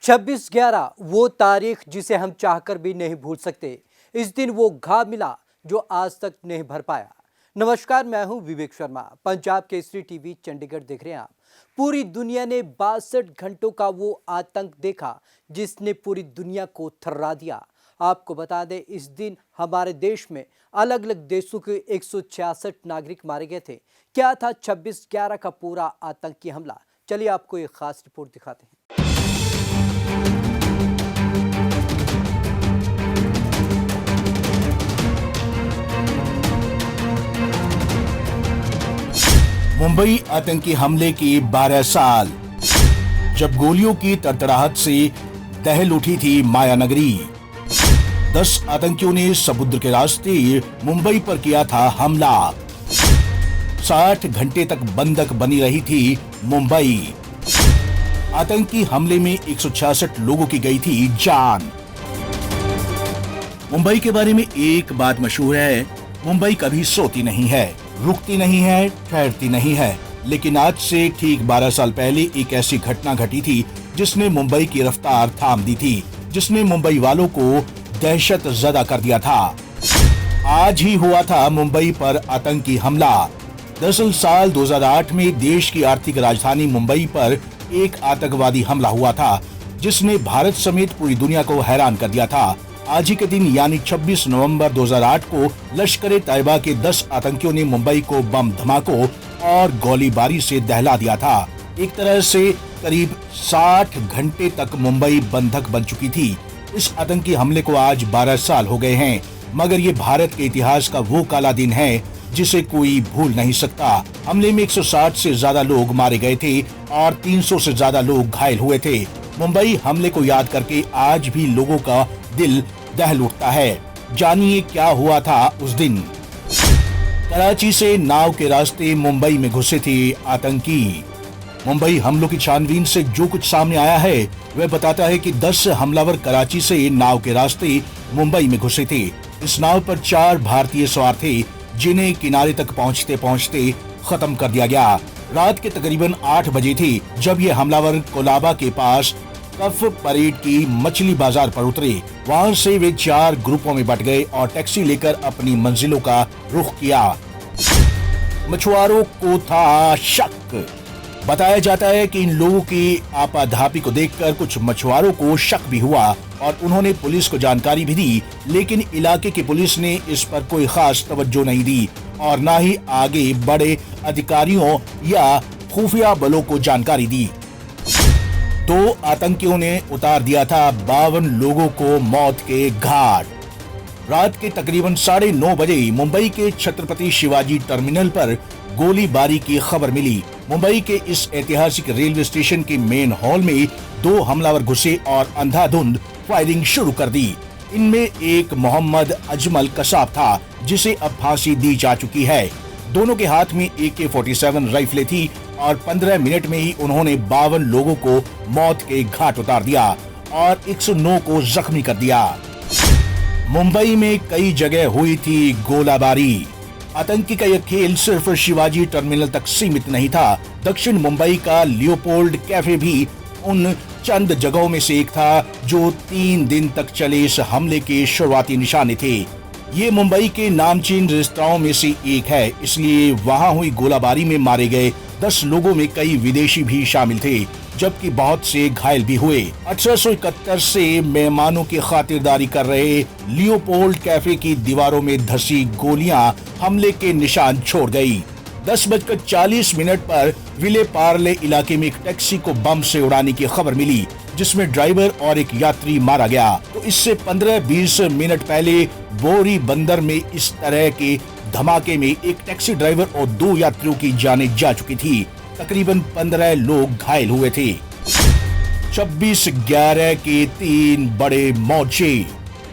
26/11 वो तारीख जिसे हम चाहकर भी नहीं भूल सकते। इस दिन वो घाव मिला जो आज तक नहीं भर पाया। नमस्कार, मैं हूं विवेक शर्मा। पंजाब केसरी टीवी चंडीगढ़ देख रहे हैं आप। पूरी दुनिया ने 62 घंटों का वो आतंक देखा जिसने पूरी दुनिया को थर्रा दिया। आपको बता दें, इस दिन हमारे देश में अलग अलग देशों के 166 नागरिक मारे गए थे। क्या था 26/11 का पूरा आतंकी हमला? चलिए आपको एक खास रिपोर्ट दिखाते हैं। मुंबई आतंकी हमले के 12 साल, जब गोलियों की तड़तड़ाहट से दहल उठी थी माया नगरी। 10 आतंकियों ने समुद्र के रास्ते मुंबई पर किया था हमला। 60 घंटे तक बंधक बनी रही थी मुंबई। आतंकी हमले में 166 लोगों की गई थी जान। मुंबई के बारे में एक बात मशहूर है, मुंबई कभी सोती नहीं है, रुकती नहीं है, ठहरती नहीं है। लेकिन आज से ठीक 12 साल पहले एक ऐसी घटना घटी थी जिसने मुंबई की रफ्तार थाम दी थी, जिसने मुंबई वालों को दहशत ज़दा कर दिया था। आज ही हुआ था मुंबई पर आतंकी हमला। दरअसल साल 2008 में देश की आर्थिक राजधानी मुंबई पर एक आतंकवादी हमला हुआ था जिसने भारत समेत पूरी दुनिया को हैरान कर दिया था। आज ही के दिन यानी 26 नवंबर 2008 को लश्कर-ए-तैयबा के 10 आतंकियों ने मुंबई को बम धमाकों और गोलीबारी से दहला दिया था। एक तरह से करीब 60 घंटे तक मुंबई बंधक बन चुकी थी। इस आतंकी हमले को आज 12 साल हो गए हैं, मगर ये भारत के इतिहास का वो काला दिन है जिसे कोई भूल नहीं सकता। हमले में 160 से ज्यादा लोग मारे गए थे और 300 से ज्यादा लोग घायल हुए थे। मुंबई हमले को याद करके आज भी लोगों का दिल दहल उठता है। जानिए क्या हुआ था उस दिन। कराची से नाव के रास्ते मुंबई में घुसे थे आतंकी। मुंबई हमलों की छानबीन से जो कुछ सामने आया है वह बताता है कि 10 हमलावर कराची से नाव के रास्ते मुंबई में घुसे थे। इस नाव पर 4 भारतीय सवार थे जिन्हें किनारे तक पहुंचते पहुंचते खत्म कर दिया गया। रात के तकरीबन 8 बजे थी जब ये हमलावर कोलाबा के पास कफ परेड की मछली बाजार पर उतरे। वहां से वे 4 ग्रुपों में बट गए और टैक्सी लेकर अपनी मंजिलों का रुख किया। मछुआरों को था शक। बताया जाता है कि इन लोगों की आपाधापी को देखकर कुछ मछुआरों को शक भी हुआ और उन्होंने पुलिस को जानकारी भी दी, लेकिन इलाके की पुलिस ने इस पर कोई खास तवज्जो नहीं दी और न ही आगे बड़े अधिकारियों या खुफिया बलों को जानकारी दी। 2 आतंकियों ने उतार दिया था 52 लोगों को मौत के घाट। रात के तकरीबन 9:30 बजे मुंबई के छत्रपति शिवाजी टर्मिनल पर गोलीबारी की खबर मिली। मुंबई के इस ऐतिहासिक रेलवे स्टेशन के मेन हॉल में 2 हमलावर घुसे और अंधाधुंध फायरिंग शुरू कर दी। इनमें एक मोहम्मद अजमल कसाब था जिसे अब फांसी दी जा चुकी है। दोनों के हाथ में AK-47 राइफलें थी और 15 मिनट में ही उन्होंने 52 लोगों को मौत के घाट उतार दिया और 109 को जख्मी कर दिया। मुंबई में कई जगह हुई थी गोलाबारी। आतंकी का यह खेल सिर्फ शिवाजी टर्मिनल तक सीमित नहीं था। दक्षिण मुंबई का लियोपोल्ड कैफे भी उन चंद जगहों में से एक था जो 3 दिन तक चले इस हमले के शुरुआती निशाने थे। ये मुंबई के नामचीन रेस्तराओं में से एक है, इसलिए वहां हुई गोलाबारी में मारे गए 10 लोगों में कई विदेशी भी शामिल थे, जबकि बहुत से घायल भी हुए। 1871 से मेहमानों की खातिरदारी कर रहे लियोपोल्ड कैफे की दीवारों में धसी गोलियां हमले के निशान छोड़ गई। 10:40 पर विले पार्ले इलाके में एक टैक्सी को बम से उड़ाने की खबर मिली जिसमें ड्राइवर और एक यात्री मारा गया। तो इससे 15-20 मिनट पहले बोरी बंदर में इस तरह के धमाके में एक टैक्सी ड्राइवर और 2 यात्रियों की जानें जा चुकी थी। तकरीबन 15 लोग घायल हुए थे। 26/11 के 3 बड़े मोर्चे।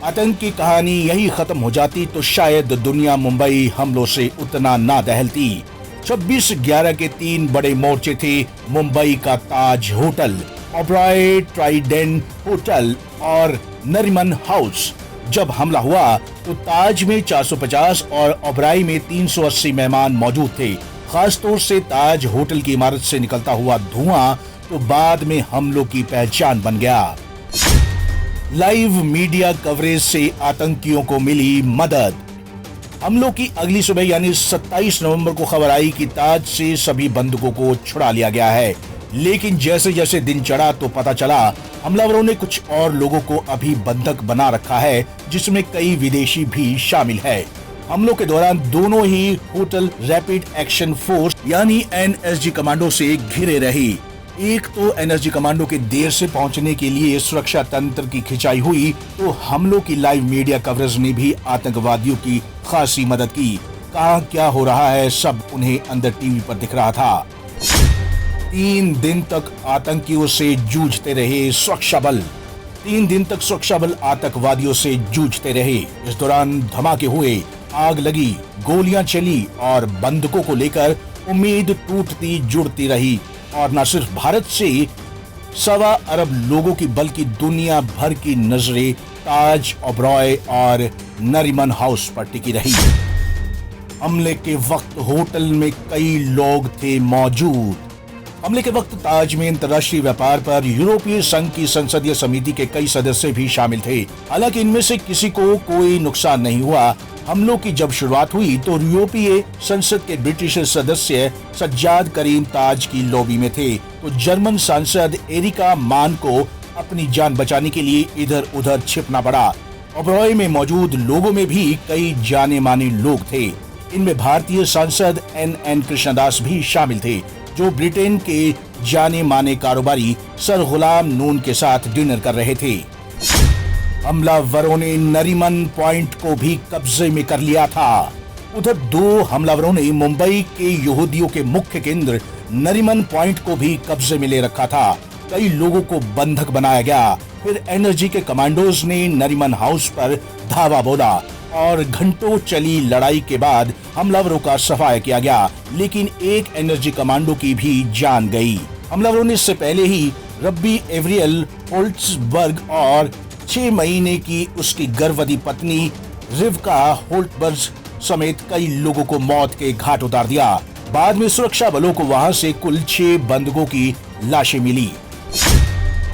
आतंक की कहानी यही खत्म हो जाती तो शायद दुनिया मुंबई हमलों से उतना ना दहलती। 26/11 के 3 बड़े मोर्चे थे मुंबई का ताज होटल, ओबराय ट्राइडेंट होटल और नरीमन हाउस। जब हमला हुआ तो ताज में 450 और ओबराय में 380 मेहमान मौजूद थे। खासतौर से ताज होटल की इमारत से निकलता हुआ धुआं तो बाद में हमलों की पहचान बन गया। लाइव मीडिया कवरेज से आतंकियों को मिली मदद। हमलों की अगली सुबह यानी 27 नवंबर को खबर आई कि ताज से सभी बंधकों को छुड़ा लिया गया है, लेकिन जैसे जैसे दिन चढ़ा तो पता चला हमलावरों ने कुछ और लोगों को अभी बंधक बना रखा है, जिसमें कई विदेशी भी शामिल है। हमलों के दौरान दोनों ही होटल रैपिड एक्शन फोर्स यानी एनएसजी कमांडो से घिरे रही। एक तो एनएसजी कमांडो के देर से पहुंचने के लिए सुरक्षा तंत्र की खिंचाई हुई, तो हमलों की लाइव मीडिया कवरेज ने भी आतंकवादियों की खासी मदद की। कहां क्या हो रहा है सब उन्हें अंदर टीवी पर दिख रहा था। 3 दिन तक आतंकियों से जूझते रहे सुरक्षा बल। 3 दिन तक सुरक्षा बल आतंकवादियों से जूझते रहे। इस दौरान धमाके हुए, आग लगी, गोलियां चली और बंधकों को लेकर उम्मीद टूटती जुड़ती रही। और न सिर्फ भारत से 1.25 अरब लोगों की बल्कि दुनिया भर की नजरें ताज, ओबरॉय और नरीमन हाउस पर टिकी रही। हमले के वक्त होटल में कई लोग थे मौजूद। हमले के वक्त ताज में अंतर्राष्ट्रीय व्यापार पर यूरोपीय संघ की संसदीय समिति के कई सदस्य भी शामिल थे। हालांकि इनमें से किसी को कोई नुकसान नहीं हुआ। हमलों की जब शुरुआत हुई तो यूरोपीय संसद के ब्रिटिश सदस्य सज्जाद करीम ताज की लॉबी में थे, तो जर्मन सांसद एरिका मान को अपनी जान बचाने के लिए इधर उधर छिपना पड़ा। ओबरॉय में मौजूद लोगों में भी कई जाने माने लोग थे। इनमें भारतीय सांसद एन कृष्णदास भी शामिल थे, जो ब्रिटेन के जाने माने कारोबारी सर गुलाम नून के साथ डिनर कर रहे थे। हमलावरों ने नरीमन पॉइंट को भी कब्जे में कर लिया था। उधर 2 हमलावरों ने मुंबई के यहूदियों के मुख्य केंद्र नरीमन पॉइंट को भी कब्जे में ले रखा था। कई लोगों को बंधक बनाया गया। फिर एनएसजी के कमांडोज ने नरीमन हाउस पर धावा बोला और घंटों चली लड़ाई के बाद हमलावरों का सफाया किया गया, लेकिन एक एनएसजी कमांडो की भी जान गई। हमलावरों ने इससे पहले ही रब्बी एवरियल होल्ट्सबर्ग और 6 महीने की उसकी गर्भवती पत्नी रिवका होल्टबर्ग समेत कई लोगों को मौत के घाट उतार दिया। बाद में सुरक्षा बलों को वहां से कुल 6 बंधकों की लाशें मिली।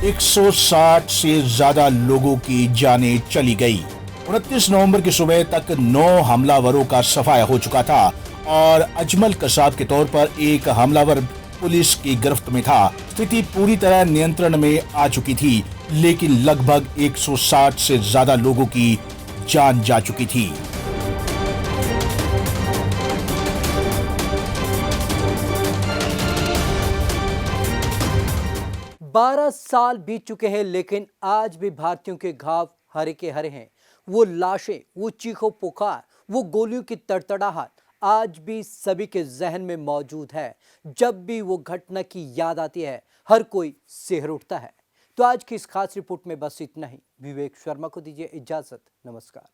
160 से ज्यादा लोगों की जानें चली गई। 29 नवंबर की सुबह तक 9 हमलावरों का सफाया हो चुका था और अजमल कसाब के तौर पर एक हमलावर पुलिस की गिरफ्त में था। स्थिति पूरी तरह नियंत्रण में आ चुकी थी, लेकिन लगभग 160 से ज्यादा लोगों की जान जा चुकी थी। बारह साल बीत चुके हैं, लेकिन आज भी भारतीयों के घाव हरे के हरे हैं। वो लाशें, वो चीखों पुकार, वो गोलियों की तड़तड़ाहट आज भी सभी के जहन में मौजूद है। जब भी वो घटना की याद आती है, हर कोई सिहर उठता है। तो आज की इस खास रिपोर्ट में बस इतना ही। विवेक शर्मा को दीजिए इजाजत। नमस्कार।